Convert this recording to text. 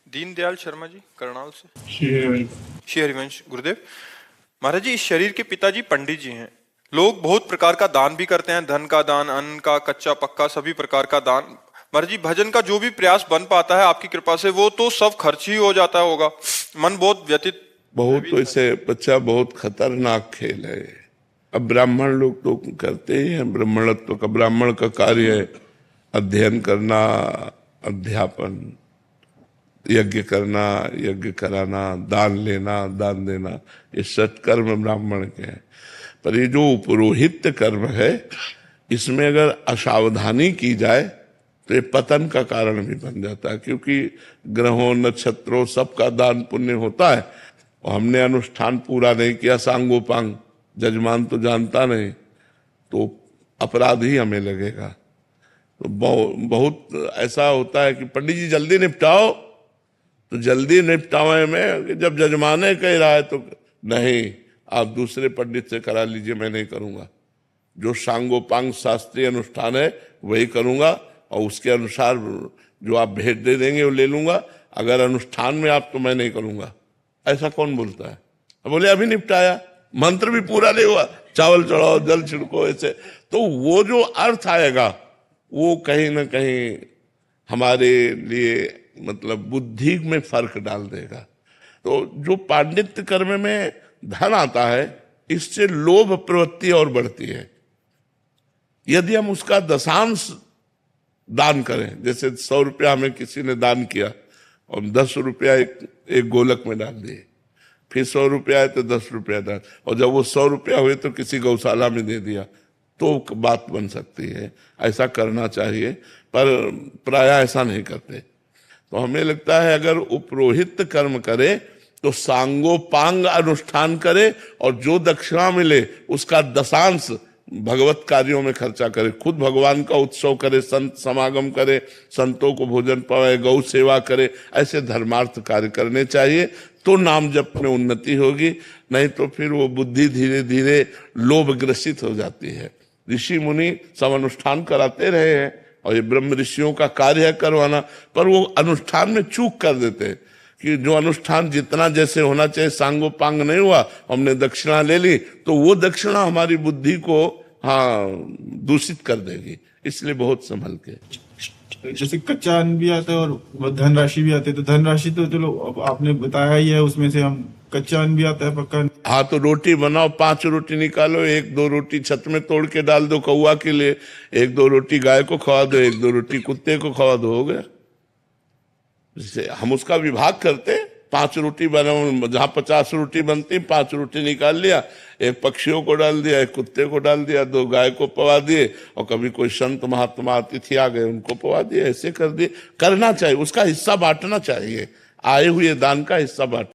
दीनदयाल शर्मा जी करनाल से। श्री हरिवंश गुरुदेव महाराज जी, इस शरीर के पिताजी पंडित जी हैं। लोग बहुत प्रकार का दान भी करते हैं, धन का दान, अन्न का, कच्चा पक्का, सभी प्रकार का दान। महाराज जी, भजन का जो भी प्रयास बन पाता है आपकी कृपा से वो तो सब खर्च ही हो जाता होगा। मन बहुत व्यतीत। बहुत तो इसे बच्चा बहुत खतरनाक खेल है। अब ब्राह्मण लोग तो करते ही हैं ब्राह्मणत्व का, ब्राह्मण का कार्य है अध्ययन करना, अध्यापन, यज्ञ करना, यज्ञ कराना, दान लेना, दान देना, ये सत्कर्म ब्राह्मण के हैं। पर ये जो पुरोहित कर्म है, इसमें अगर असावधानी की जाए तो ये पतन का कारण भी बन जाता है, क्योंकि ग्रहों, नक्षत्रों, सबका दान पुण्य होता है और हमने अनुष्ठान पूरा नहीं किया, सांगोपांग, जजमान तो जानता नहीं, तो अपराध ही हमें लगेगा। तो बहुत ऐसा होता है कि पंडित जी जल्दी निपटाओ, तो जल्दी निपटावे में जब जजमाने कह रहा है तो नहीं, आप दूसरे पंडित से करा लीजिए, मैं नहीं करूंगा। जो सांगोपांग शास्त्रीय अनुष्ठान है वही करूंगा और उसके अनुसार जो आप भेंट दे देंगे वो ले लूंगा। अगर अनुष्ठान में आप, तो मैं नहीं करूंगा। ऐसा कौन बोलता है? बोले अभी निपटाया, मंत्र भी पूरा नहीं हुआ, चावल चढ़ाओ, जल छिड़को, ऐसे। तो वो जो अर्थ आएगा वो कहीं ना कहीं हमारे लिए मतलब बुद्धि में फर्क डाल देगा। तो जो पांडित्य कर्म में धन आता है, इससे लोभ प्रवृत्ति और बढ़ती है। यदि हम उसका दशांश दान करें, जैसे 100 रुपया हमें किसी ने दान किया और 10 रुपया एक गोलक में डाल दिए, फिर 100 रुपया है तो 10 रुपया दान, और जब वो 100 रुपया हुए तो किसी गौशाला में दे दिया, तो बात बन सकती है। ऐसा करना चाहिए, पर प्राय ऐसा नहीं करते। तो हमें लगता है अगर उपरोहित कर्म करे तो सांगोपांग अनुष्ठान करे और जो दक्षिणा मिले उसका दशांश भगवत कार्यों में खर्चा करे। खुद भगवान का उत्सव करे, संत समागम करे, संतों को भोजन पावे, गौ सेवा करे, ऐसे धर्मार्थ कार्य करने चाहिए, तो नाम जप में उन्नति होगी। नहीं तो फिर वो बुद्धि धीरे धीरे लोभ ग्रसित हो जाती है। ऋषि मुनि सब अनुष्ठान कराते रहे हैं और ये ब्रह्म ऋषियों का कार्य है करवाना, पर वो अनुष्ठान में चूक कर देते हैं कि जो अनुष्ठान जितना जैसे होना चाहिए सांगोपांग नहीं हुआ, हमने दक्षिणा ले ली, तो वो दक्षिणा हमारी बुद्धि को दूषित कर देगी। इसलिए बहुत संभल के। जैसे कच्चा अन्न भी आता है और धनराशि भी आती है, तो धनराशि तो चलो आपने बताया ही है, उसमें से हम कच्चा अन्न भी आता है, पक्का। हाँ, तो रोटी बनाओ, 5 रोटी निकालो, 1-2 रोटी छत में तोड़ के डाल दो कौवा के लिए, 1-2 रोटी गाय को खवा दो, 1-2 रोटी कुत्ते को खवा दो, हो गया। जैसे हम उसका विभाग करते, 5 रोटी बनाओ, जहां 50 रोटी बनती 5 रोटी निकाल लिया, 1 पक्षियों को डाल दिया, 1 कुत्ते को डाल दिया, 2 गाय को पवा दिए, और कभी कोई संत महात्मा अतिथि आ गए उनको पवा दिए, ऐसे कर दिए। करना चाहिए, उसका हिस्सा बांटना चाहिए, आए हुए दान का हिस्सा बांट